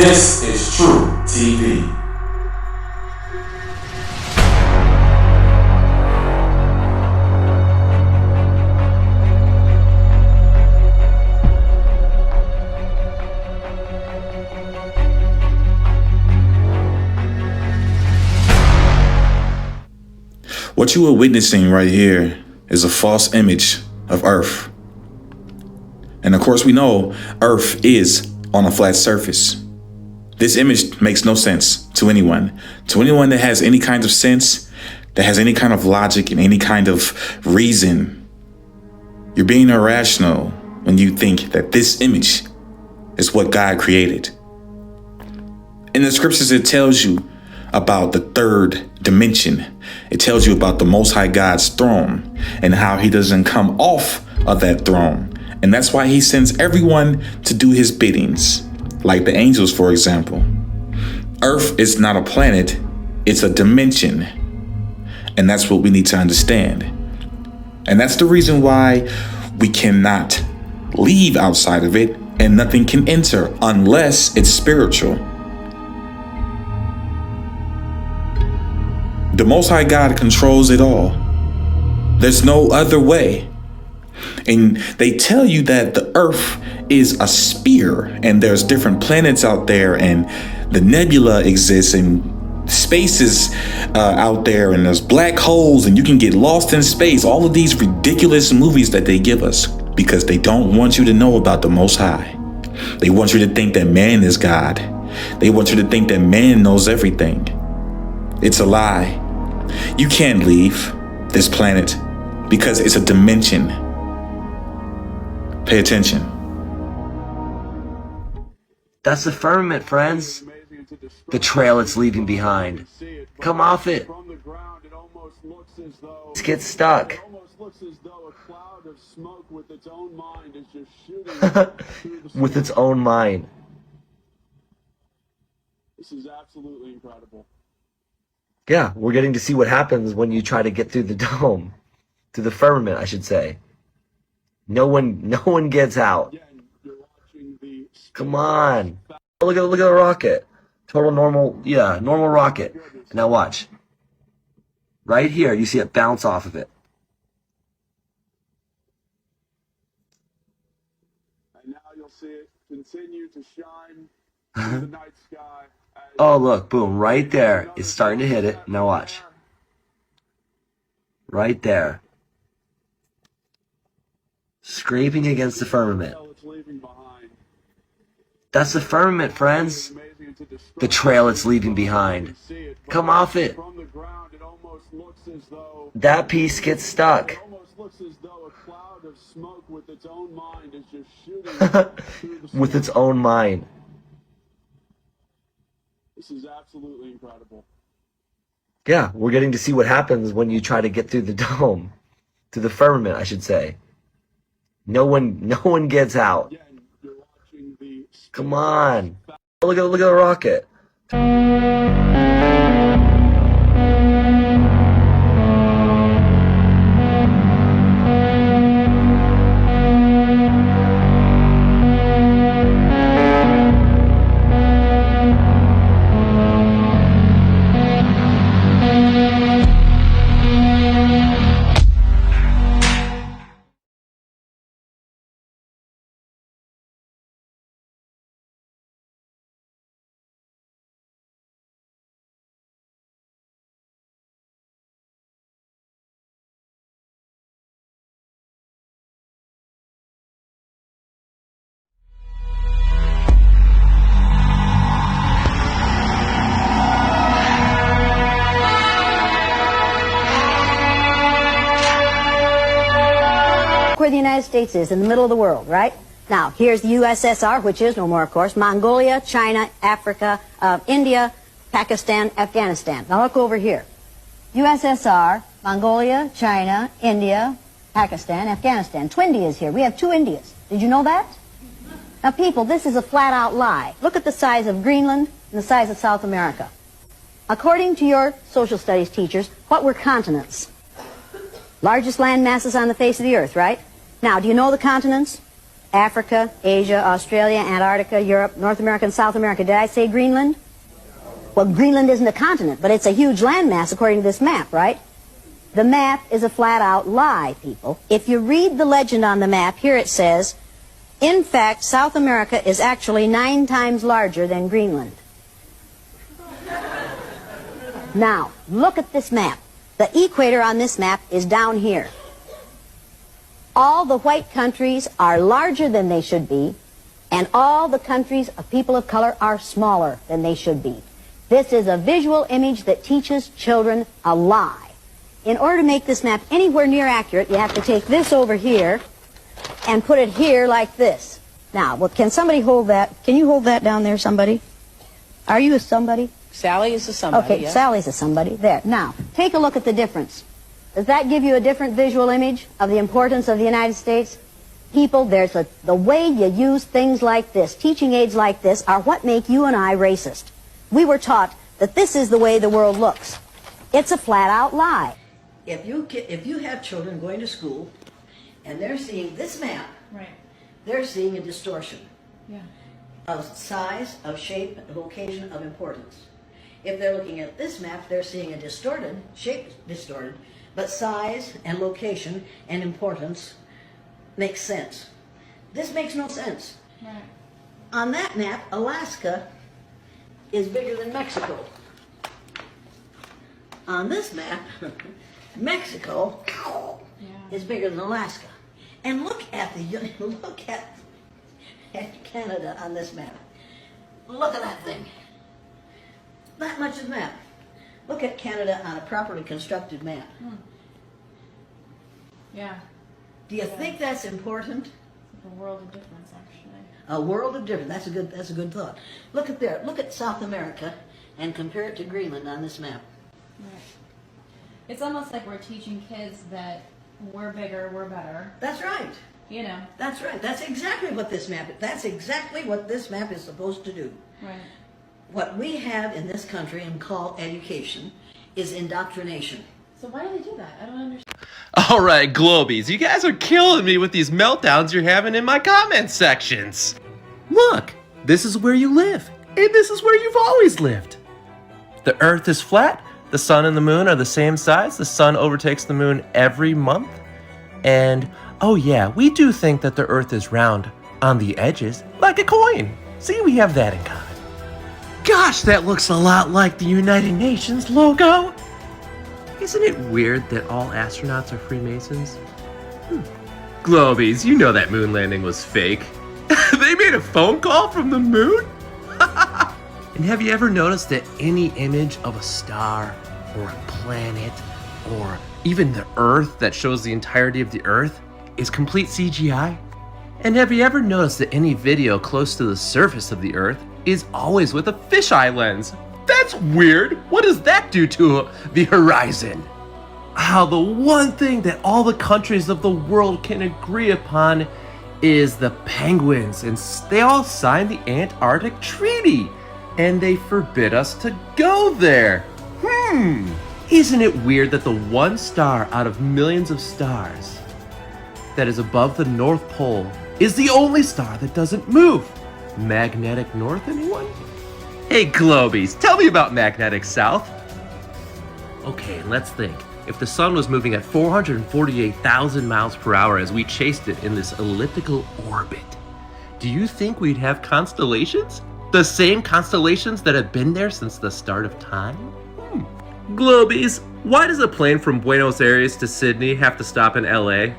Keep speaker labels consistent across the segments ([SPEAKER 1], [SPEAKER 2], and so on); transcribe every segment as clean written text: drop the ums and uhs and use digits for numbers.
[SPEAKER 1] This is True TV.
[SPEAKER 2] What you are witnessing right here is a false image of Earth. And of course we know Earth is on a flat surface. This image makes no sense to anyone. To anyone that has any kind of sense, that has any kind of logic and any kind of reason. You're being irrational when you think that this image is what God created. In the scriptures, it tells you about the third dimension. It tells you about the Most High God's throne and how he doesn't come off of that throne. And that's why he sends everyone to do his biddings, like the angels, for example. Earth is not a planet, it's a dimension. And that's what we need to understand. And that's the reason why we cannot leave outside of it and nothing can enter unless it's spiritual. The Most High God controls it all. There's no other way. And they tell you that the Earth is a sphere and there's different planets out there and the nebula exists and space is out there and there's black holes and you can get lost in space. All of these ridiculous movies that they give us because they don't want you to know about the Most High. They want you to think that man is God. They want you to think that man knows everything. It's a lie. You can't leave this planet because it's a dimension. Pay attention.
[SPEAKER 3] That's the firmament, friends. The trail it's leaving behind. Come off it. Let's get stuck. With its own mind.
[SPEAKER 4] This is absolutely incredible.
[SPEAKER 3] Yeah, we're getting to see what happens when you try to get through the dome. To the firmament, I should say. No one gets out. Come on. Look at the rocket. Total normal rocket. Now watch. Right here, you see it bounce off of it.
[SPEAKER 4] And now you'll see it continue to shine through the night sky.
[SPEAKER 3] Oh, look, boom, right there. It's starting to hit it. Now watch. Right there. Scraping against the firmament. That's the firmament, friends. The trail it's leaving behind. Come off it. That piece gets stuck. With its own mind.
[SPEAKER 4] This is absolutely incredible.
[SPEAKER 3] Yeah, we're getting to see what happens when you try to get through the dome. To the firmament, I should say. No one gets out. Come on. Look at the rocket.
[SPEAKER 5] Where the United States is, in the middle of the world, right? Now, here's the USSR, which is no more, of course, Mongolia, China, Africa, India, Pakistan, Afghanistan. Now look over here. USSR, Mongolia, China, India, Pakistan, Afghanistan. Two Indias here. We have two Indias. Did you know that? Now, people, this is a flat-out lie. Look at the size of Greenland and the size of South America. According to your social studies teachers, what were continents? Largest land masses on the face of the earth, right? Now, do you know the continents? Africa, Asia, Australia, Antarctica, Europe, North America, and South America. Did I say Greenland? Well, Greenland isn't a continent, but it's a huge landmass according to this map, right? The map is a flat-out lie, people. If you read the legend on the map, here it says, in fact, South America is actually 9 times larger than Greenland. Now, look at this map. The equator on this map is down here. All the white countries are larger than they should be, and all the countries of people of color are smaller than they should be. This is a visual image that teaches children a lie. In order to make this map anywhere near accurate, you have to take this over here and put it here like this. Now, well, can somebody hold that? Can you hold that down there, somebody? Are you a somebody?
[SPEAKER 6] Sally is a somebody.
[SPEAKER 5] Okay,
[SPEAKER 6] yeah.
[SPEAKER 5] Sally's a somebody. There. Now, take a look at the difference. Does that give you a different visual image of the importance of the United States? People, the way you use things like this, teaching aids like this, are what make you and I racist. We were taught that this is the way the world looks. It's a flat-out lie. If you have children going to school and they're seeing this map,
[SPEAKER 7] Right.
[SPEAKER 5] they're seeing a distortion
[SPEAKER 7] Yeah.
[SPEAKER 5] of size, of shape, of location, of importance. If they're looking at this map, they're seeing a distorted, shape distorted, but size and location and importance makes sense. This makes no sense.
[SPEAKER 7] Right.
[SPEAKER 5] On that map, Alaska is bigger than Mexico. On this map, Mexico is bigger than Alaska. And look at Canada on this map. Look at that thing. That much is map. Look at Canada on a properly constructed map.
[SPEAKER 7] Yeah.
[SPEAKER 5] Do you think that's important?
[SPEAKER 7] It's like a world of difference, actually.
[SPEAKER 5] A world of difference. That's a good thought. Look at there. Look at South America and compare it to Greenland on this map.
[SPEAKER 7] Right. It's almost like we're teaching kids that we're bigger, we're better.
[SPEAKER 5] That's right.
[SPEAKER 7] You know.
[SPEAKER 5] That's right. That's exactly what this map is supposed to do.
[SPEAKER 7] Right.
[SPEAKER 5] What we have in this country and call education is indoctrination.
[SPEAKER 7] So why do they do that? I don't understand.
[SPEAKER 8] All right, Globies, you guys are killing me with these meltdowns you're having in my comment sections. Look, this is where you live, and this is where you've always lived. The Earth is flat, the sun and the moon are the same size, the sun overtakes the moon every month, and oh yeah, we do think that the Earth is round on the edges, like a coin. See, we have that in common. Gosh, that looks a lot like the United Nations logo. Isn't it weird that all astronauts are Freemasons? Globies, you know that moon landing was fake. They made a phone call from the moon? And have you ever noticed that any image of a star or a planet or even the Earth that shows the entirety of the Earth is complete CGI? And have you ever noticed that any video close to the surface of the Earth is always with a fisheye lens? That's weird. What does that do to the horizon? How the one thing that all the countries of the world can agree upon is the penguins, and they all signed the Antarctic Treaty, and they forbid us to go there. Isn't it weird that the one star out of millions of stars that is above the North Pole is the only star that doesn't move? Magnetic North, anyone? Hey Globies, tell me about Magnetic South. Okay, let's think. If the sun was moving at 448,000 miles per hour as we chased it in this elliptical orbit, do you think we'd have constellations? The same constellations that have been there since the start of time? Globies, why does a plane from Buenos Aires to Sydney have to stop in LA?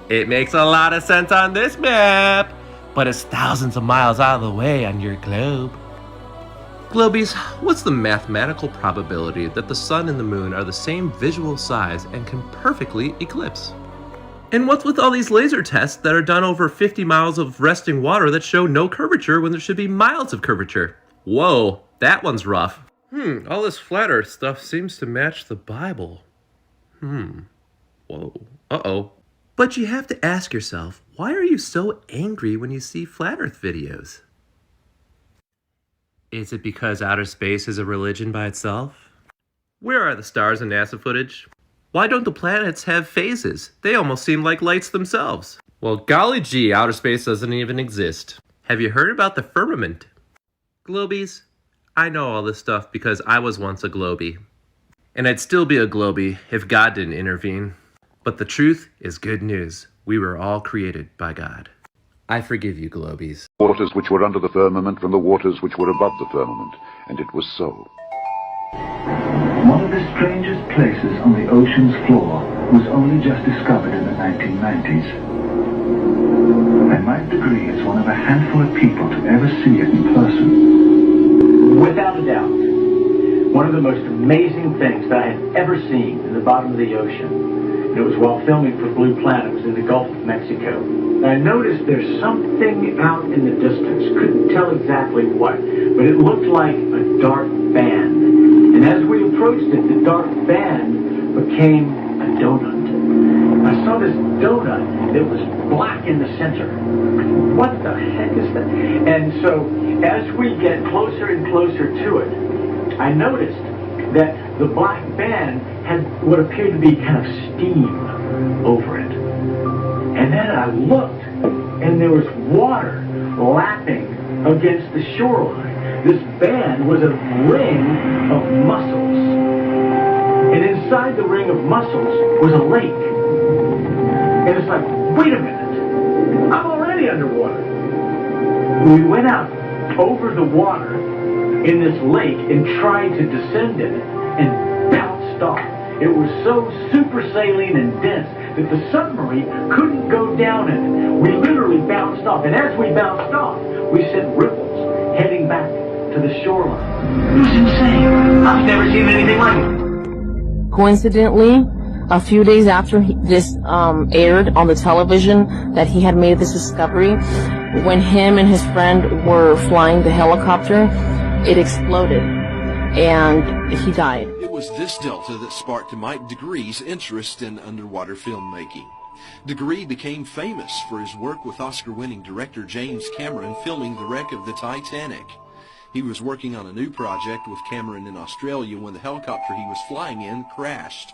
[SPEAKER 8] It makes a lot of sense on this map, but it's thousands of miles out of the way on your globe. Globies, what's the mathematical probability that the sun and the moon are the same visual size and can perfectly eclipse? And what's with all these laser tests that are done over 50 miles of resting water that show no curvature when there should be miles of curvature? Whoa, that one's rough. All this flat earth stuff seems to match the Bible. Whoa, uh-oh. But you have to ask yourself, why are you so angry when you see flat earth videos? Is it because outer space is a religion by itself? Where are the stars in NASA footage? Why don't the planets have phases? They almost seem like lights themselves. Well, golly gee, outer space doesn't even exist. Have you heard about the firmament? Globies? I know all this stuff because I was once a globie. And I'd still be a globie if God didn't intervene. But the truth is good news. We were all created by God. I forgive you, globies.
[SPEAKER 6] Waters which were under the firmament from the waters which were above the firmament, and it was so.
[SPEAKER 9] One of the strangest places on the ocean's floor was only just discovered in the 1990s. I might agree it's one of a handful of people to ever see it in person.
[SPEAKER 10] Without a doubt, one of the most amazing things that I had ever seen in the bottom of the ocean. And it was while filming for Blue Planet. It was in the Gulf of Mexico. And I noticed there's something out in the distance. Couldn't tell exactly what, but it looked like a dark band. And as we approached it, the dark band became a donut. I saw this donut that was black in the center. What the heck is that? And so as we get closer and closer to it, I noticed that the black band had what appeared to be kind of steam over it. And then I looked, and there was water lapping against the shoreline. This band was a ring of mussels. And inside the ring of mussels was a lake. And it's like, wait a minute, I'm already underwater. We went out over the water in this lake and tried to descend in it and bounced off. It was so super saline and dense that the submarine couldn't go down in it. We literally bounced off, and as we bounced off, we sent ripples heading back to the shoreline. It was insane. I've never seen anything like it.
[SPEAKER 11] Coincidentally, a few days after this aired on the television that he had made this discovery, when him and his friend were flying the helicopter, it exploded and he died.
[SPEAKER 12] It was this delta that sparked Mike Degree's interest in underwater filmmaking. Degree became famous for his work with Oscar-winning director James Cameron filming the wreck of the Titanic. He was working on a new project with Cameron in Australia when the helicopter he was flying in crashed.